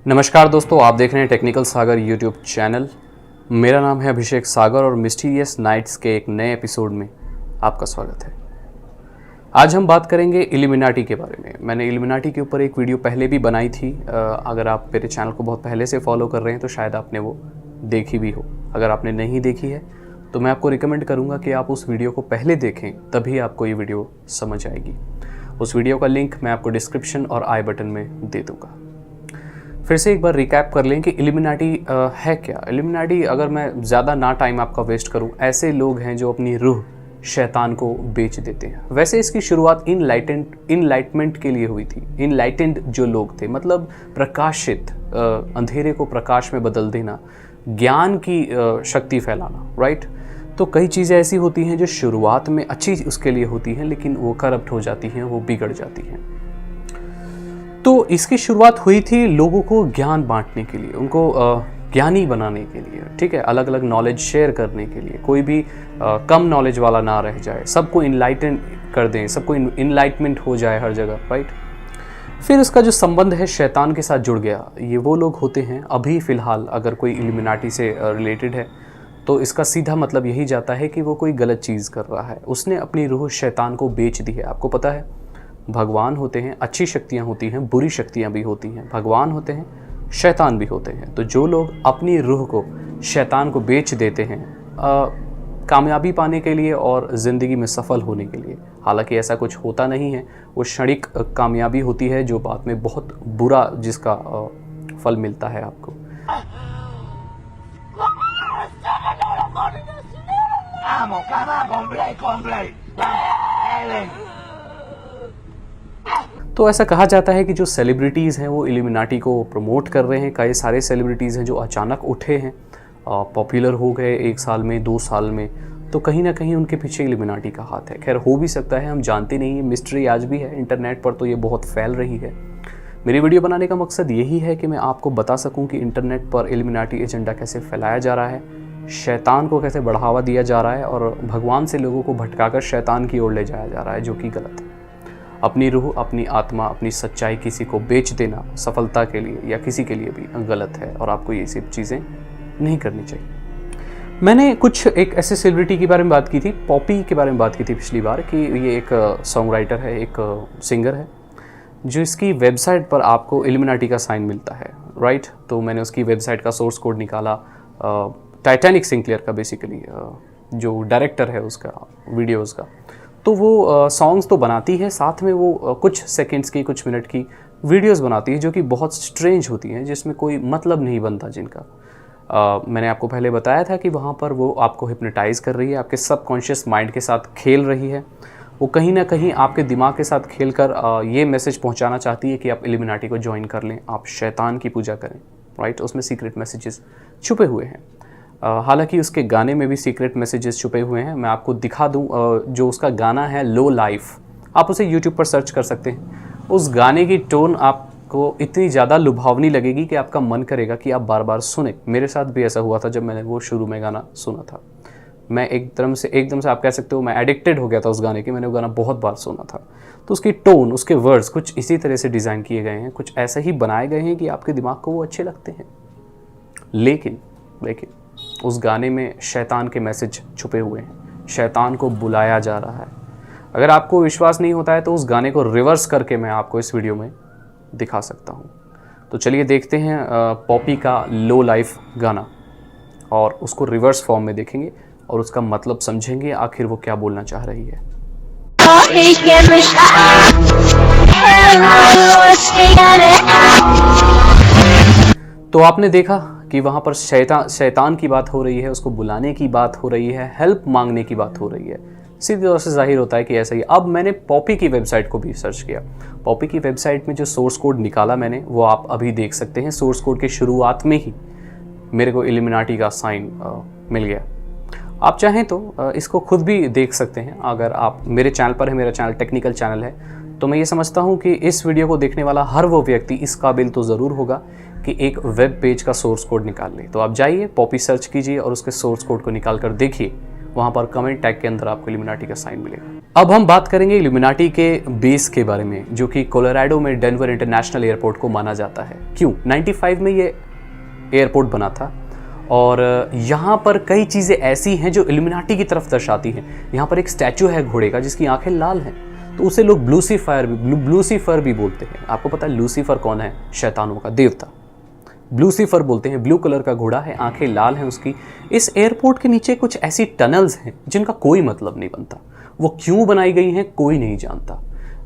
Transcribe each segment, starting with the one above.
नमस्कार दोस्तों, आप देख रहे हैं टेक्निकल सागर यूट्यूब चैनल। मेरा नाम है अभिषेक सागर और मिस्टीरियस नाइट्स के एक नए एपिसोड में आपका स्वागत है। आज हम बात करेंगे इल्यूमिनाटी के बारे में। मैंने इल्यूमिनाटी के ऊपर एक वीडियो पहले भी बनाई थी। अगर आप मेरे चैनल को बहुत पहले से फॉलो कर रहे हैं तो शायद आपने वो देखी भी हो। अगर आपने नहीं देखी है तो मैं आपको रिकमेंड करूँगा कि आप उस वीडियो को पहले देखें, तभी आपको ये वीडियो समझ आएगी। उस वीडियो का लिंक मैं आपको डिस्क्रिप्शन और आई बटन में दे दूँगा। फिर से एक बार रिकैप कर लें कि इल्यूमिनाटी है क्या। इल्यूमिनाटी, अगर मैं ज़्यादा ना टाइम आपका वेस्ट करूं, ऐसे लोग हैं जो अपनी रूह शैतान को बेच देते हैं। वैसे इसकी शुरुआत इनलाइटमेंट के लिए हुई थी। इनलाइटेंड जो लोग थे, मतलब प्रकाशित, अंधेरे को प्रकाश में बदल देना, ज्ञान की शक्ति फैलाना, राइट। तो कई चीज़ें ऐसी होती हैं जो शुरुआत में अच्छी उसके लिए होती हैं, लेकिन वो करप्ट हो जाती हैं, वो बिगड़ जाती हैं। तो इसकी शुरुआत हुई थी लोगों को ज्ञान बांटने के लिए, उनको ज्ञानी बनाने के लिए, ठीक है, अलग अलग नॉलेज शेयर करने के लिए। कोई भी कम नॉलेज वाला ना रह जाए, सबको इनलाइटन कर दें, सबको इनलाइटमेंट हो जाए हर जगह, राइट। फिर इसका जो संबंध है शैतान के साथ जुड़ गया। ये वो लोग होते हैं, अभी फ़िलहाल अगर कोई इल्यूमिनाटी से रिलेटेड है तो इसका सीधा मतलब यही जाता है कि वो कोई गलत चीज़ कर रहा है। उसने अपनी रूह शैतान को बेच दी है। आपको पता है, भगवान होते हैं, अच्छी शक्तियाँ होती हैं, बुरी शक्तियाँ भी होती हैं। भगवान होते हैं, शैतान भी होते हैं। तो जो लोग अपनी रूह को शैतान को बेच देते हैं कामयाबी पाने के लिए और ज़िंदगी में सफल होने के लिए, हालांकि ऐसा कुछ होता नहीं है, वो क्षणिक कामयाबी होती है जो बाद में बहुत बुरा जिसका फल मिलता है आपको। तो ऐसा कहा जाता है कि जो सेलिब्रिटीज़ हैं वो इल्यूमिनाटी को प्रमोट कर रहे हैं। कई सारे सेलिब्रिटीज़ हैं जो अचानक उठे हैं, पॉपुलर हो गए 1 साल में, 2 साल में, तो कहीं ना कहीं उनके पीछे इल्यूमिनाटी का हाथ है। खैर, हो भी सकता है, हम जानते नहीं हैं, मिस्ट्री आज भी है। इंटरनेट पर तो ये बहुत फैल रही है। मेरी वीडियो बनाने का मकसद यही है कि मैं आपको बता सकूँ कि इंटरनेट पर इल्यूमिनाटी एजेंडा कैसे फैलाया जा रहा है, शैतान को कैसे बढ़ावा दिया जा रहा है और भगवान से लोगों को भटकाकर शैतान की ओर ले जाया जा रहा है, जो कि गलत है। अपनी रूह, अपनी आत्मा, अपनी सच्चाई किसी को बेच देना सफलता के लिए या किसी के लिए भी गलत है और आपको ये सब चीज़ें नहीं करनी चाहिए। मैंने कुछ एक ऐसे सेलिब्रिटी के बारे में बात की थी, पॉपी के बारे में बात की थी पिछली बार, कि ये एक सॉन्ग राइटर है, एक सिंगर है, जो इसकी वेबसाइट पर आपको इल्यूमिनाटी का साइन मिलता है, राइट। तो मैंने उसकी वेबसाइट का सोर्स कोड निकाला, टाइटैनिक सिंक्लेयर का, बेसिकली जो डायरेक्टर है उसका, वीडियोज़ का। तो वो सॉन्ग्स तो बनाती है, साथ में वो कुछ सेकंड्स की, कुछ मिनट की वीडियोस बनाती है जो कि बहुत स्ट्रेंज होती हैं, जिसमें कोई मतलब नहीं बनता जिनका। मैंने आपको पहले बताया था कि वहाँ पर वो आपको हिप्नोटाइज़ कर रही है, आपके सबकॉन्शियस माइंड के साथ खेल रही है। वो कहीं ना कहीं आपके दिमाग के साथ खेल कर ये मैसेज पहुँचाना चाहती है कि आप इल्यूमिनाटी को ज्वाइन कर लें, आप शैतान की पूजा करें, राइट। उसमें सीक्रेट मैसेजेस छुपे हुए हैं। हालांकि उसके गाने में भी सीक्रेट मैसेजेस छुपे हुए हैं। मैं आपको दिखा दूं, जो उसका गाना है लो लाइफ, आप उसे यूट्यूब पर सर्च कर सकते हैं। उस गाने की टोन आपको इतनी ज़्यादा लुभावनी लगेगी कि आपका मन करेगा कि आप बार बार सुने। मेरे साथ भी ऐसा हुआ था जब मैंने वो शुरू में गाना सुना था। मैं एकदम से आप कह सकते हो, मैं एडिक्टेड हो गया था उस गाने के। मैंने वो गाना बहुत बार सुना था। तो उसकी टोन, उसके वर्ड्स कुछ इसी तरह से डिज़ाइन किए गए हैं, कुछ ऐसे ही बनाए गए हैं कि आपके दिमाग को वो अच्छे लगते हैं। लेकिन उस गाने में शैतान के मैसेज छुपे हुए हैं, शैतान को बुलाया जा रहा है। अगर आपको विश्वास नहीं होता है तो उस गाने को रिवर्स करके मैं आपको इस वीडियो में दिखा सकता हूँ। तो चलिए देखते हैं पॉपी का लो लाइफ गाना, और उसको रिवर्स फॉर्म में देखेंगे और उसका मतलब समझेंगे, आखिर वो क्या बोलना चाह रही है। तो आपने देखा कि वहाँ पर शैतान की बात हो रही है, उसको बुलाने की बात हो रही है, हेल्प मांगने की बात हो रही है। सीधी तौर से जाहिर होता है कि ऐसा ही। अब मैंने पॉपी की वेबसाइट को भी सर्च किया। पॉपी की वेबसाइट में जो सोर्स कोड निकाला मैंने, वो आप अभी देख सकते हैं। सोर्स कोड के शुरुआत में ही मेरे को इल्यूमिनाटी का साइन मिल गया। आप चाहें तो इसको खुद भी देख सकते हैं। अगर आप मेरे चैनल पर है, मेरा चैनल टेक्निकल चैनल है, तो मैं ये समझता हूँ कि इस वीडियो को देखने वाला हर वो व्यक्ति इस काबिल तो ज़रूर होगा कि एक वेब पेज का सोर्स कोड निकाल ले। तो आप जाइए, पॉपी सर्च कीजिए और उसके सोर्स कोड को निकाल कर देखिए वहाँ पर कमेंट टैग के अंदर आपको इल्यूमिनाटी का साइन मिलेगा। अब हम बात करेंगे इल्यूमिनाटी के बेस के बारे में, जो कि कोलोराडो में डेनवर इंटरनेशनल एयरपोर्ट को माना जाता है। क्यों? 95 में ये एयरपोर्ट बना था और यहाँ पर कई चीज़ें ऐसी हैं जो इल्यूमिनाटी की तरफ दर्शाती हैं। यहाँ पर एक स्टैचू है घोड़े का जिसकी आंखें लाल हैं, तो उसे लोग ब्लूसीफर भी बोलते हैं। आपको पता है लूसीफर कौन है? शैतानों का देवता, ब्लूसीफर बोलते हैं। ब्लू कलर का घोड़ा है, आंखें लाल हैं उसकी। इस एयरपोर्ट के नीचे कुछ ऐसी टनल्स हैं जिनका कोई मतलब नहीं बनता। वो क्यों बनाई गई हैं कोई नहीं जानता।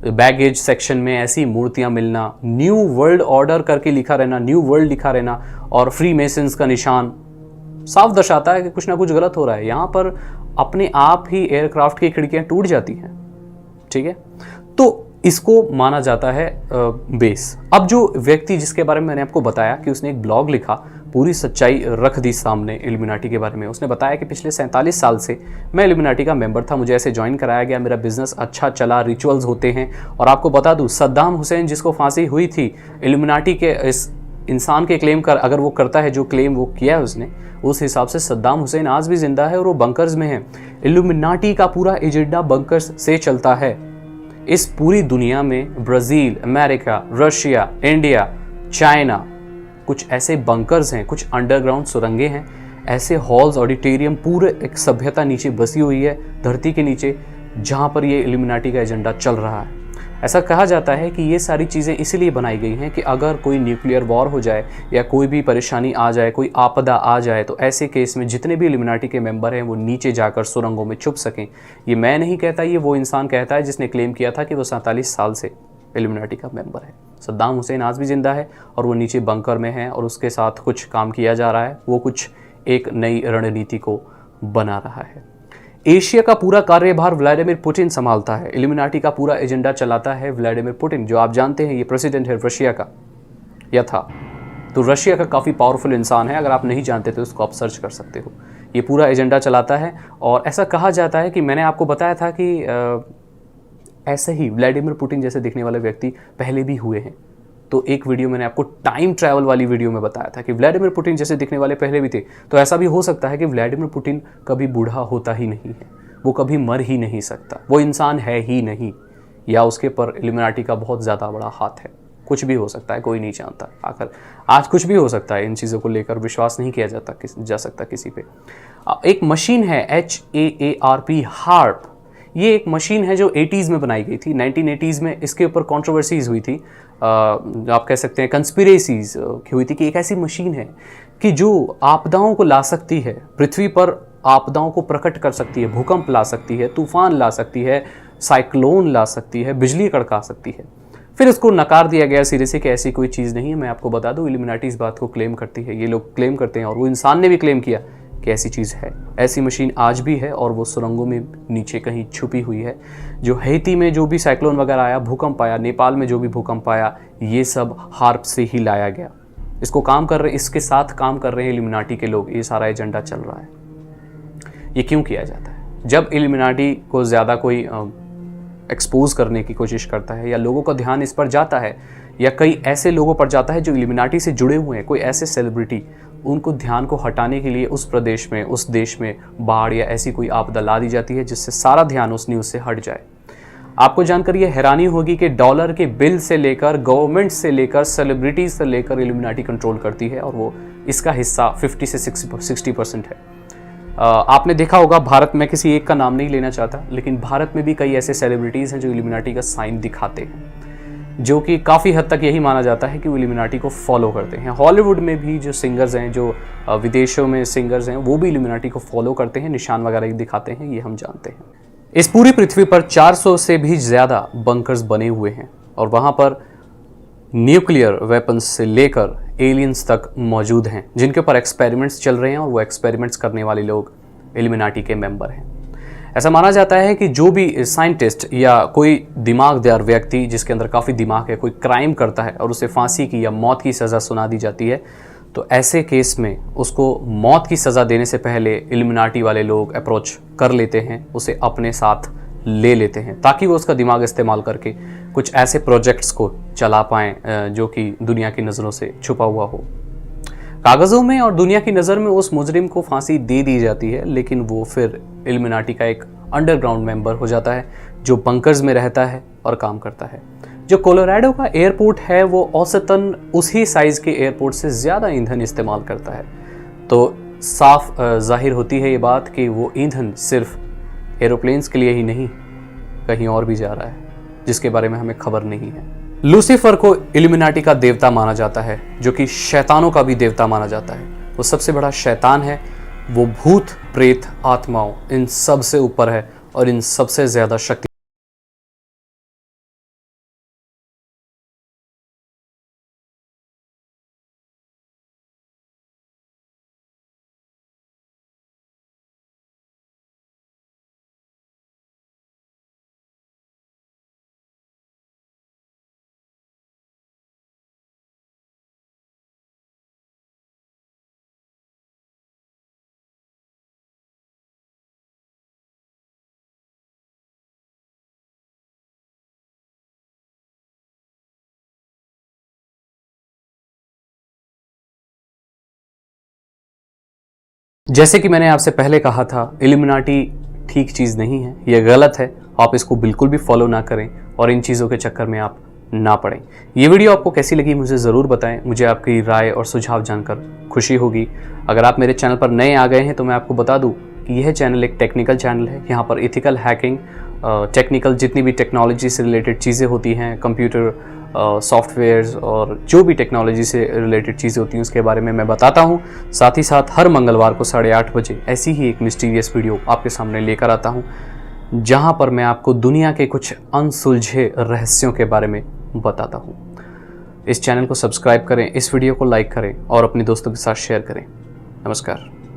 बैगेज सेक्शन में ऐसी मूर्तियां मिलना, न्यू वर्ल्ड ऑर्डर करके लिखा रहना, न्यू वर्ल्ड लिखा रहना और फ्री मेसन्स का निशान साफ दर्शाता है कि कुछ ना कुछ गलत हो रहा है। यहाँ पर अपने आप ही एयरक्राफ्ट की खिड़कियां टूट जाती हैं। ठीक है, तो इसको माना जाता है बेस। अब जो व्यक्ति जिसके बारे में मैंने आपको बताया कि उसने एक ब्लॉग लिखा, पूरी सच्चाई रख दी सामने इल्यूमिनाटी के बारे में। उसने बताया कि पिछले 47 साल से मैं इल्यूमिनाटी का मेंबर था, मुझे ऐसे ज्वाइन कराया गया, मेरा बिजनेस अच्छा चला, रिचुअल्स होते हैं। और आपको बता दूं, सद्दाम हुसैन जिसको फांसी हुई थी, इल्यूमिनाटी के इस इंसान के क्लेम कर, अगर वो करता है जो क्लेम वो किया है उसने, उस हिसाब से सद्दाम हुसैन आज भी जिंदा है और वो बंकर्स में है। इल्यूमिनाटी का पूरा एजेंडा बंकर्स से चलता है। इस पूरी दुनिया में Brazil, America, Russia, India, China, कुछ ऐसे बंकर्स हैं, कुछ अंडरग्राउंड सुरंगें हैं, ऐसे हॉल्स, ऑडिटोरियम, पूरे एक सभ्यता नीचे बसी हुई है धरती के नीचे, जहाँ पर ये इल्यूमिनाटी का एजेंडा चल रहा है। ऐसा कहा जाता है कि ये सारी चीज़ें इसलिए बनाई गई हैं कि अगर कोई न्यूक्लियर वॉर हो जाए या कोई भी परेशानी आ जाए, कोई आपदा आ जाए, तो ऐसे केस में जितने भी इल्यूमिनाटी के मेंबर हैं वो नीचे जाकर सुरंगों में छुप सकें। ये मैं नहीं कहता, ये वो इंसान कहता है जिसने क्लेम किया था कि वो 47 साल से इल्यूमिनाटी का मेंबर है। सद्दाम हुसैन आज भी जिंदा है और वो नीचे बंकर में है और उसके साथ कुछ काम किया जा रहा है। वो कुछ एक नई रणनीति को बना रहा है। एशिया का पूरा कार्यभार व्लादिमीर पुतिन संभालता है। इल्यूमिनाटी का पूरा एजेंडा चलाता है व्लादिमीर पुतिन, जो आप जानते हैं ये प्रेसिडेंट है रशिया का, या था। तो रशिया का काफ़ी पावरफुल इंसान है, अगर आप नहीं जानते तो उसको आप सर्च कर सकते हो। ये पूरा एजेंडा चलाता है और ऐसा कहा जाता है कि मैंने आपको बताया था कि ऐसे ही व्लादिमीर पुतिन जैसे दिखने वाले व्यक्ति पहले भी हुए हैं। तो एक वीडियो मैंने आपको टाइम ट्रैवल वाली वीडियो में बताया था कि व्लादिमीर पुतिन जैसे दिखने वाले पहले भी थे। तो ऐसा भी हो सकता है कि व्लादिमीर पुतिन कभी बूढ़ा होता ही नहीं है, वो कभी मर ही नहीं सकता, वो इंसान है ही नहीं, या उसके पर इल्यूमिनाटी का बहुत ज़्यादा बड़ा हाथ है। कुछ भी हो सकता है, कोई नहीं जानता। आखिर आज कुछ भी हो सकता है, इन चीज़ों को लेकर विश्वास नहीं किया जा सकता किसी पे। एक मशीन है HAARP, हार्प। ये एक मशीन है जो 80s में बनाई गई थी, 1980s में इसके ऊपर कंट्रोवर्सीज हुई थी, आप कह सकते हैं कंस्पिरेसीज हुई थी कि एक ऐसी मशीन है कि जो आपदाओं को ला सकती है, पृथ्वी पर आपदाओं को प्रकट कर सकती है, भूकंप ला सकती है, तूफान ला सकती है, साइक्लोन ला सकती है, बिजली कड़का सकती है। फिर इसको नकार दिया गया सिरे से कि ऐसी कोई चीज़ नहीं है। मैं आपको बता दूं, इल्यूमिनाटी इस बात को क्लेम करती है, ये लोग क्लेम करते हैं और वो इंसान ने भी क्लेम किया कि ऐसी चीज़ है। ऐसी मशीन आज भी है और वो सुरंगों में नीचे कहीं छुपी हुई है। जो हैती में जो भी साइक्लोन वगैरह आया, भूकंप आया, नेपाल में जो भी भूकंप आया, ये सब हार्प से ही लाया गया। इसके साथ काम कर रहे हैं इल्यूमिनाटी के लोग। ये सारा एजेंडा चल रहा है। ये क्यों किया जाता है? जब इल्यूमिनाटी को ज़्यादा कोई एक्सपोज करने की कोशिश करता है या लोगों का ध्यान इस पर जाता है या कई ऐसे लोगों पर जाता है जो इल्यूमिनाटी से जुड़े हुए हैं, कोई ऐसे सेलिब्रिटी, उनको ध्यान को हटाने के लिए उस प्रदेश में, उस देश में बाढ़ या ऐसी कोई आपदा ला दी जाती है जिससे सारा ध्यान उस न्यूज़ से हट जाए। आपको जानकर ये हैरानी होगी कि डॉलर के बिल से लेकर, गवर्नमेंट से लेकर, सेलिब्रिटीज से लेकर इल्यूमिनाटी कंट्रोल करती है और वो इसका हिस्सा 50 से 60% है। आपने देखा होगा, भारत में किसी एक का नाम नहीं लेना चाहता, लेकिन भारत में भी कई ऐसे सेलिब्रिटीज़ हैं जो इल्यूमिनाटी का साइन दिखाते हैं, जो कि काफ़ी हद तक यही माना जाता है कि वो इल्यूमिनाटी को फॉलो करते हैं। हॉलीवुड में भी जो सिंगर्स हैं, जो विदेशों में सिंगर्स हैं, वो भी इल्यूमिनाटी को फॉलो करते हैं, निशान वगैरह दिखाते हैं, ये हम जानते हैं। इस पूरी पृथ्वी पर 400 से भी ज़्यादा बंकर्स बने हुए हैं और वहाँ पर न्यूक्लियर वेपन्स से लेकर एलियंस तक मौजूद हैं, जिनके ऊपर एक्सपेरिमेंट्स चल रहे हैं और वो एक्सपेरिमेंट्स करने वाले लोग इल्यूमिनाटी के मेंबर हैं। ऐसा माना जाता है कि जो भी साइंटिस्ट या कोई दिमागदार व्यक्ति जिसके अंदर काफ़ी दिमाग है, कोई क्राइम करता है और उसे फांसी की या मौत की सज़ा सुना दी जाती है, तो ऐसे केस में उसको मौत की सज़ा देने से पहले इल्यूमिनाटी वाले लोग अप्रोच कर लेते हैं, उसे अपने साथ ले लेते हैं ताकि वो उसका दिमाग इस्तेमाल करके कुछ ऐसे प्रोजेक्ट्स को चला पाएँ जो कि दुनिया की नज़रों से छुपा हुआ हो। कागज़ों में और दुनिया की नज़र में उस मुजरिम को फांसी दे दी जाती है, लेकिन वो फिर इल्यूमिनाटी का एक अंडरग्राउंड मेंबर हो जाता है जो बंकर्स में रहता है और काम करता है। जो कोलोराडो का एयरपोर्ट है वो औसतन उसी साइज़ के एयरपोर्ट से ज़्यादा ईंधन इस्तेमाल करता है। तो साफ जाहिर होती है ये बात कि वो ईंधन सिर्फ एरोप्लेन्स के लिए ही नहीं, कहीं और भी जा रहा है जिसके बारे में हमें खबर नहीं है। लूसीफर को इल्यूमिनाटी का देवता माना जाता है, जो कि शैतानों का भी देवता माना जाता है। वो सबसे बड़ा शैतान है, वो भूत प्रेत आत्माओं इन सब से ऊपर है और इन सबसे ज़्यादा शक्ति। जैसे कि मैंने आपसे पहले कहा था, इल्यूमिनाटी ठीक चीज़ नहीं है, यह गलत है। आप इसको बिल्कुल भी फॉलो ना करें और इन चीज़ों के चक्कर में आप ना पड़ें। ये वीडियो आपको कैसी लगी मुझे ज़रूर बताएं। मुझे आपकी राय और सुझाव जानकर खुशी होगी। अगर आप मेरे चैनल पर नए आ गए हैं तो मैं आपको बता दूं कि यह चैनल एक टेक्निकल चैनल है। यहाँ पर एथिकल हैकिंग, टेक्निकल जितनी भी टेक्नोलॉजी से रिलेटेड चीज़ें होती हैं, कंप्यूटर सॉफ्टवेयर्स और जो भी टेक्नोलॉजी से रिलेटेड चीज़ें होती हैं उसके बारे में मैं बताता हूँ। साथ ही साथ हर मंगलवार को 8:30 बजे ऐसी ही एक मिस्टीरियस वीडियो आपके सामने लेकर आता हूँ, जहाँ पर मैं आपको दुनिया के कुछ अनसुलझे रहस्यों के बारे में बताता हूँ। इस चैनल को सब्सक्राइब करें, इस वीडियो को लाइक करें और अपने दोस्तों के साथ शेयर करें। नमस्कार।